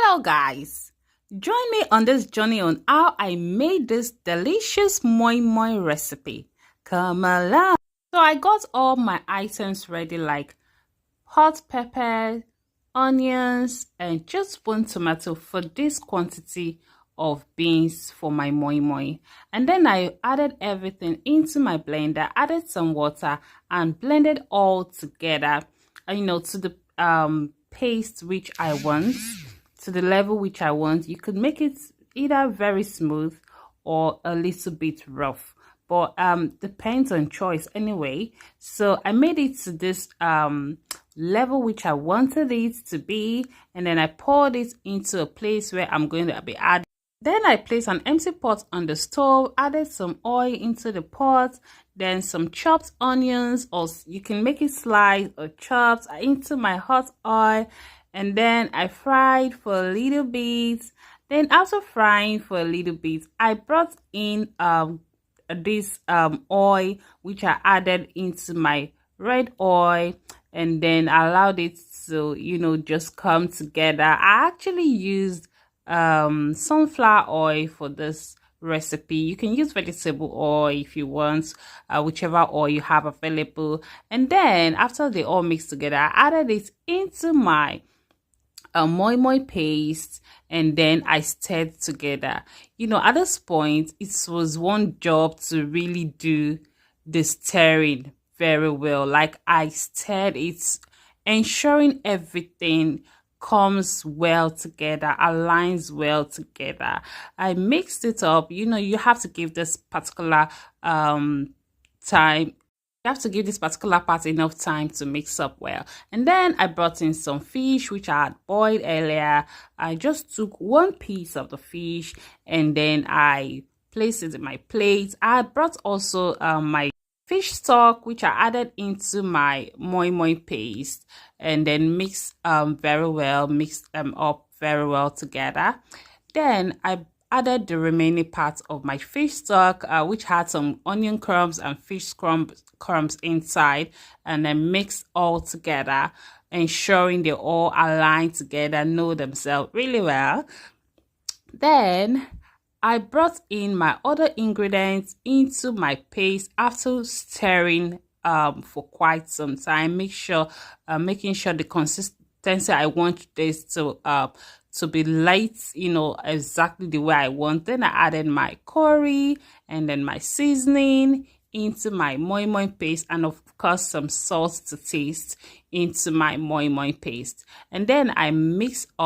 Hello guys, join me on this journey on how I made this delicious moi moi recipe. Come along. So I got all my items ready like hot pepper, onions, and just one tomato for this quantity of beans for my moi moi. And then I added everything into my blender, added some water and blended all together, to the paste which I want, to the level which I want. You could make it either very smooth or a little bit rough, but depends on choice anyway. So I made it to this level which I wanted it to be, and then I poured it into a place where I'm going to be adding. Then I placed an empty pot on the stove, added some oil into the pot, then some chopped onions, or you can make it sliced or chopped, into my hot oil, and then I fried for a little bit. Then after frying for a little bit, I brought in this oil which I added into my red oil, and then allowed it to just come together. I actually used sunflower oil for this recipe. You can use vegetable oil if you want, whichever oil you have available. And then after they all mixed together, I added it into my moi moi paste, and then I stirred together. At this point, it was one job to really do the stirring very well. Like, I stirred it, ensuring everything comes well together, aligns well together. I mixed it up. You have to give this particular time. You have to give this particular part enough time to mix up well. And then I brought in some fish which I had boiled earlier. I just took one piece of the fish and then I placed it in my plate. I brought also my fish stock which I added into my moi moi paste, and then mixed very well, mixed them up very well together. Then I added the remaining parts of my fish stock, which had some onion crumbs and fish crumbs inside, and then mixed all together, ensuring they all align together, know themselves really well. Then I brought in my other ingredients into my paste after stirring for quite some time. Making sure the consistency I want this to be light, exactly the way I want. Then I added my curry and then my seasoning into my moi moi paste, and of course some salt to taste into my moi moi paste. And then I mix all